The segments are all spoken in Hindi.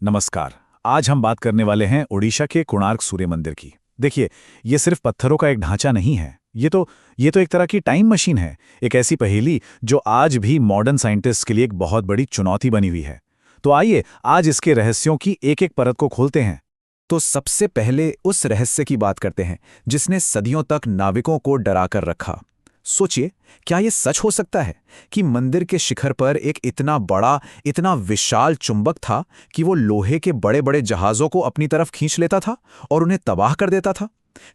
नमस्कार। आज हम बात करने वाले हैं ओडिशा के कोणार्क सूर्य मंदिर की। देखिए, ये सिर्फ पत्थरों का एक ढांचा नहीं है। ये तो एक तरह की टाइम मशीन है, एक ऐसी पहेली जो आज भी मॉडर्न साइंटिस्ट के लिए एक बहुत बड़ी चुनौती बनी हुई है। तो आइए आज इसके रहस्यों की एक-एक परत को खोलते हैं। तो सबसे पहले उस रहस्य की बात करते हैं जिसने सदियों तक नाविकों को डरा कर रखा। सोचिए, क्या यह सच हो सकता है कि मंदिर के शिखर पर एक इतना बड़ा, इतना विशाल चुंबक था कि वो लोहे के बड़े बड़े जहाज़ों को अपनी तरफ खींच लेता था और उन्हें तबाह कर देता था?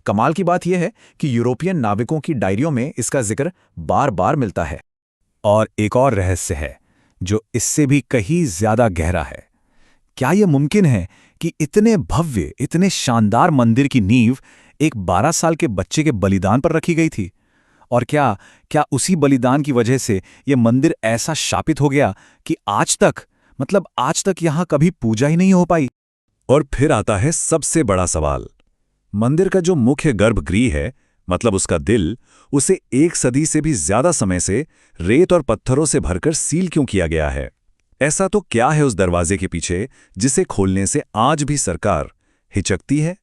कमाल की बात यह है कि यूरोपियन नाविकों की डायरियों में इसका जिक्र बार बार मिलता है। और एक और रहस्य है जो इससे भी कहीं ज्यादा गहरा है। क्या यह मुमकिन है कि इतने भव्य, इतने शानदार मंदिर की नींव एक 12 साल के बच्चे के बलिदान पर रखी गई थी? और क्या क्या उसी बलिदान की वजह से यह मंदिर ऐसा शापित हो गया कि आज तक यहां कभी पूजा ही नहीं हो पाई? और फिर आता है सबसे बड़ा सवाल। मंदिर का जो मुख्य गर्भगृह है, मतलब उसका दिल, उसे 1 सदी से भी ज्यादा समय से रेत और पत्थरों से भरकर सील क्यों किया गया है? ऐसा तो क्या है उस दरवाजे के पीछे जिसे खोलने से आज भी सरकार हिचकती है?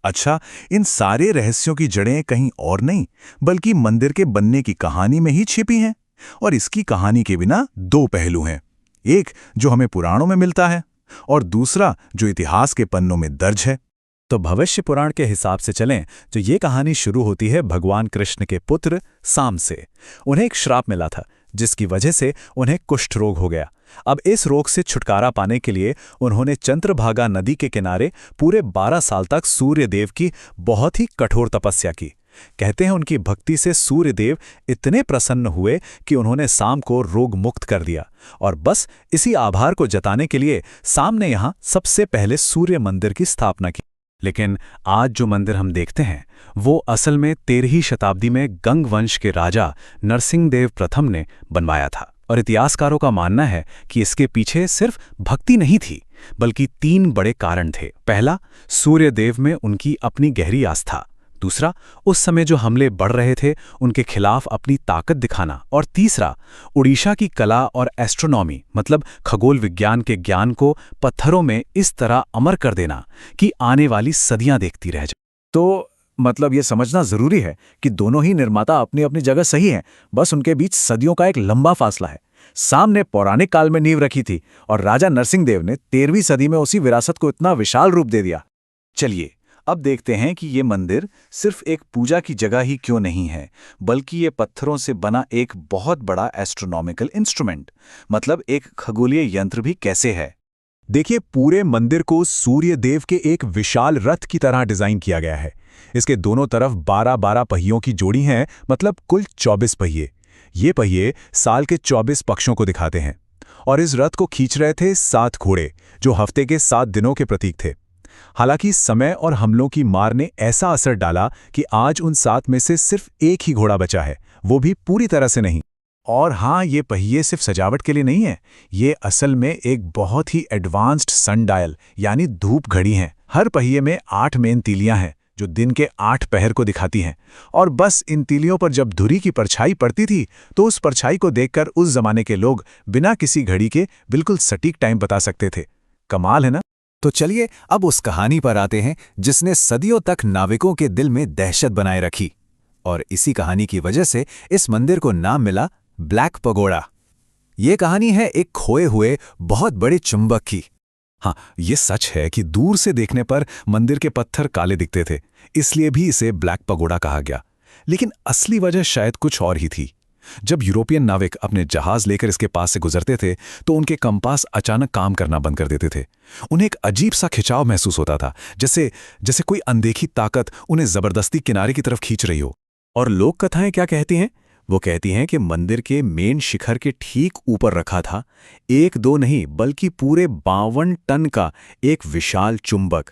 अच्छा, इन सारे रहस्यों की जड़ें कहीं और नहीं बल्कि मंदिर के बनने की कहानी में ही छिपी हैं। और इसकी कहानी के बिना 2 पहलू हैं, एक जो हमें पुराणों में मिलता है और दूसरा जो इतिहास के पन्नों में दर्ज है। तो भविष्य पुराण के हिसाब से चलें तो ये कहानी शुरू होती है भगवान कृष्ण के पुत्र साम से। उन्हें एक श्राप मिला था जिसकी वजह से उन्हें कुष्ठ रोग हो गया। अब इस रोग से छुटकारा पाने के लिए उन्होंने चंद्रभागा नदी के किनारे पूरे 12 साल तक सूर्य देव की बहुत ही कठोर तपस्या की। कहते हैं उनकी भक्ति से सूर्य देव इतने प्रसन्न हुए कि उन्होंने साम को रोग मुक्त कर दिया। और बस इसी आभार को जताने के लिए साम ने यहाँ सबसे पहले सूर्य मंदिर की स्थापना की। लेकिन आज जो मंदिर हम देखते हैं वो असल में 13वीं शताब्दी में गंग वंश के राजा नरसिंहदेव प्रथम ने बनवाया था। और इतिहासकारों का मानना है कि इसके पीछे सिर्फ भक्ति नहीं थी बल्कि 3 बड़े कारण थे। पहला, सूर्यदेव में उनकी अपनी गहरी आस्था। दूसरा, उस समय जो हमले बढ़ रहे थे उनके खिलाफ अपनी ताकत दिखाना। और तीसरा, उड़ीसा की कला और एस्ट्रोनॉमी मतलब खगोल विज्ञान के ज्ञान को पत्थरों में इस तरह अमर कर देना कि आने वाली सदियां देखती रह जाए। तो मतलब ये समझना जरूरी है कि दोनों ही निर्माता अपनी अपनी जगह सही हैं, बस उनके बीच सदियों का एक लंबा फासला है। साम ने पौराणिक काल में नींव रखी थी और राजा नरसिंहदेव ने 13वीं सदी में उसी विरासत को इतना विशाल रूप दे दिया। चलिए अब देखते हैं कि ये मंदिर सिर्फ एक पूजा की जगह ही क्यों नहीं है बल्कि ये पत्थरों से बना एक बहुत बड़ा एस्ट्रोनॉमिकल इंस्ट्रूमेंट, मतलब एक खगोलीय यंत्र भी कैसे है। देखिए, पूरे मंदिर को सूर्य देव के एक विशाल रथ की तरह डिजाइन किया गया है। इसके दोनों तरफ 12-12 पहियों की जोड़ी हैं, मतलब कुल 24 पहिए। ये पहिए साल के 24 पक्षों को दिखाते हैं। और इस रथ को खींच रहे थे 7 घोड़े जो हफ्ते के 7 दिनों के प्रतीक थे। हालांकि समय और हमलों की मार ने ऐसा असर डाला कि आज उन 7 में से सिर्फ एक ही घोड़ा बचा है, वो भी पूरी तरह से नहीं। और हाँ, ये पहिए सिर्फ सजावट के लिए नहीं है, ये असल में एक बहुत ही एडवांस्ड सनडायल यानी धूप घड़ी हैं। हर पहिए में 8 मेन तीलियां हैं जो दिन के 8 पहर को दिखाती हैं। और बस इन तीलियों पर जब धुरी की परछाई पड़ती थी तो उस परछाई को देखकर उस जमाने के लोग बिना किसी घड़ी के बिल्कुल सटीक टाइम बता सकते थे। कमाल है ना? तो चलिए अब उस कहानी पर आते हैं जिसने सदियों तक नाविकों के दिल में दहशत बनाए रखी। और इसी कहानी की वजह से इस मंदिर को नाम मिला ब्लैक पगोड़ा। ये कहानी है एक खोए हुए बहुत बड़े चुंबक की। हाँ, ये सच है कि दूर से देखने पर मंदिर के पत्थर काले दिखते थे, इसलिए भी इसे ब्लैक पगोड़ा कहा गया। लेकिन असली वजह शायद कुछ और ही थी। जब यूरोपियन नाविक अपने जहाज लेकर इसके पास से गुजरते थे तो उनके कंपास अचानक काम करना बंद कर देते थे। उन्हें एक अजीब सा खिंचाव महसूस होता था, जैसे कोई अनदेखी ताकत उन्हें जबरदस्ती किनारे की तरफ खींच रही हो। और लोक कथाएं क्या कहती हैं? वो कहती हैं कि मंदिर के मेन शिखर के ठीक ऊपर रखा था 1-2 नहीं बल्कि पूरे 52 टन का एक विशाल चुंबक।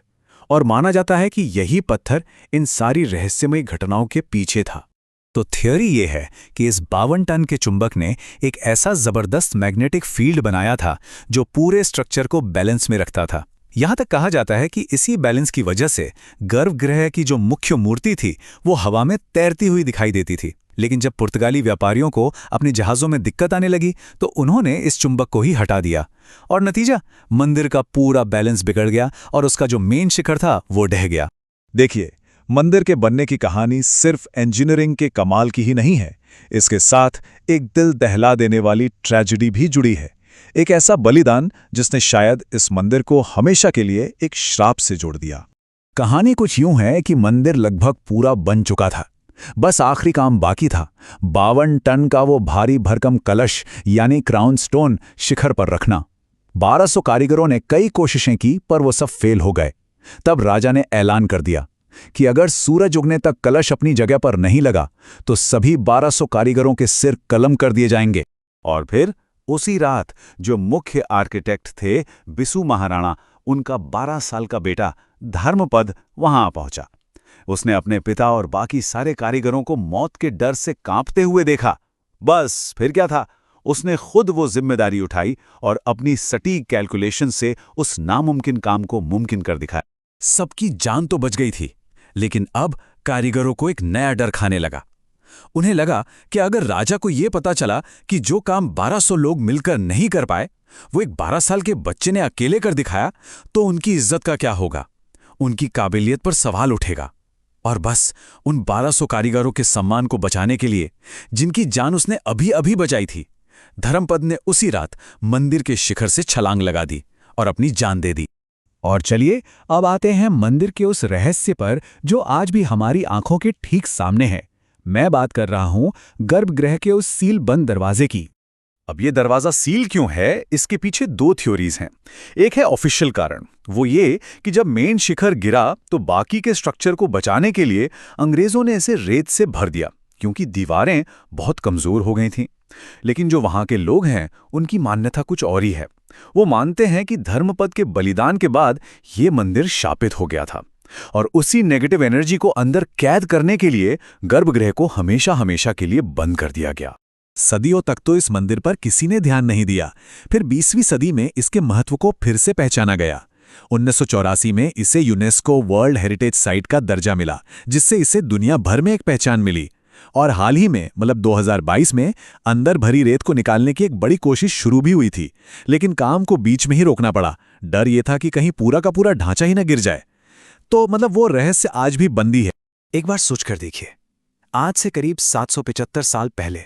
और माना जाता है कि यही पत्थर इन सारी रहस्यमयी घटनाओं के पीछे था। तो थ्योरी ये है कि इस 52 टन के चुंबक ने एक ऐसा जबरदस्त मैग्नेटिक फील्ड बनाया था जो पूरे स्ट्रक्चर को बैलेंस में रखता था। यहां तक कहा जाता है कि इसी बैलेंस की वजह से गर्भगृह की जो मुख्य मूर्ति थी वो हवा में तैरती हुई दिखाई देती थी। लेकिन जब पुर्तगाली व्यापारियों को अपने जहाज़ों में दिक्कत आने लगी तो उन्होंने इस चुंबक को ही हटा दिया और नतीजा, मंदिर का पूरा बैलेंस बिगड़ गया और उसका जो मेन शिखर था वो ढह गया। देखिए, मंदिर के बनने की कहानी सिर्फ इंजीनियरिंग के कमाल की ही नहीं है, इसके साथ एक दिल दहला देने वाली ट्रेजेडी भी जुड़ी है। एक ऐसा बलिदान जिसने शायद इस मंदिर को हमेशा के लिए एक श्राप से जोड़ दिया। कहानी कुछ यूं है कि मंदिर लगभग पूरा बन चुका था, बस आखिरी काम बाकी था, 52 टन का वो भारी भरकम कलश यानी क्राउन स्टोन शिखर पर रखना। 1200 कारीगरों ने कई कोशिशें की पर वो सब फेल हो गए। तब राजा ने ऐलान कर दिया कि अगर सूरज उगने तक कलश अपनी जगह पर नहीं लगा तो सभी 1200 कारीगरों के सिर कलम कर दिए जाएंगे। और फिर उसी रात जो मुख्य आर्किटेक्ट थे बिसु महाराणा, उनका 12 साल का बेटा धर्मपद वहां पहुंचा। उसने अपने पिता और बाकी सारे कारीगरों को मौत के डर से कांपते हुए देखा। बस फिर क्या था, उसने खुद वो जिम्मेदारी उठाई और अपनी सटीक कैलकुलेशन से उस नामुमकिन काम को मुमकिन कर दिखाया। सबकी जान तो बच गई थी, लेकिन अब कारीगरों को एक नया डर खाने लगा। उन्हें लगा कि अगर राजा को यह पता चला कि जो काम 1200 लोग मिलकर नहीं कर पाए वो एक 12 साल के बच्चे ने अकेले कर दिखाया, तो उनकी इज्जत का क्या होगा, उनकी काबिलियत पर सवाल उठेगा। और बस उन 1200 कारीगरों के सम्मान को बचाने के लिए, जिनकी जान उसने अभी अभी बचाई थी, धर्मपद ने उसी रात मंदिर के शिखर से छलांग लगा दी और अपनी जान दे दी। और चलिए अब आते हैं मंदिर के उस रहस्य पर जो आज भी हमारी आंखों के ठीक सामने है। मैं बात कर रहा हूं गर्भगृह के उस सील बंद दरवाजे की। अब ये दरवाजा सील क्यों है, इसके पीछे 2 थ्योरीज हैं। एक है ऑफिशियल कारण, वो ये कि जब मेन शिखर गिरा तो बाकी के स्ट्रक्चर को बचाने के लिए अंग्रेजों ने इसे रेत से भर दिया, क्योंकि दीवारें बहुत कमजोर हो गई थीं। लेकिन जो वहां के लोग हैं उनकी मान्यता कुछ और ही है। वो मानते हैं कि धर्मपद के बलिदान के बाद ये मंदिर शापित हो गया था और उसी नेगेटिव एनर्जी को अंदर कैद करने के लिए गर्भगृह को हमेशा हमेशा के लिए बंद कर दिया गया। सदियों तक तो इस मंदिर पर किसी ने ध्यान नहीं दिया। फिर 20वीं सदी में इसके महत्व को फिर से पहचाना गया। 1984 में इसे यूनेस्को वर्ल्ड हेरिटेज साइट का दर्जा मिला, जिससे इसे दुनिया भर में एक पहचान मिली। और हाल ही में मतलब 2022 में अंदर भरी रेत को निकालने की एक बड़ी कोशिश शुरू भी हुई थी, लेकिन काम को बीच में ही रोकना पड़ा। डर ये था कि कहीं पूरा का पूरा ढांचा ही न गिर जाए। तो मतलब वो रहस्य आज भी बंदी है। एक बार सोचकर देखिए, आज से करीब 775 साल पहले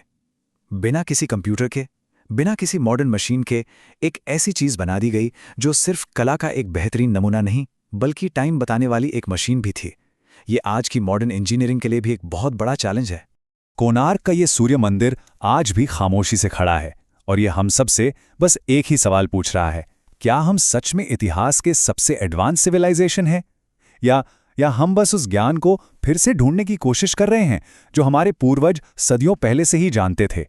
बिना किसी कंप्यूटर के, बिना किसी मॉडर्न मशीन के एक ऐसी चीज बना दी गई जो सिर्फ कला का एक बेहतरीन नमूना नहीं बल्कि टाइम बताने वाली एक मशीन भी थी। ये आज की मॉडर्न इंजीनियरिंग के लिए भी एक बहुत बड़ा चैलेंज है। कोणार्क का ये सूर्य मंदिर आज भी खामोशी से खड़ा है और ये हम सब से बस एक ही सवाल पूछ रहा है, क्या हम सच में इतिहास के सबसे एडवांस सिविलाइजेशन हैं, या हम बस उस ज्ञान को फिर से ढूंढने की कोशिश कर रहे हैं जो हमारे पूर्वज सदियों पहले से ही जानते थे।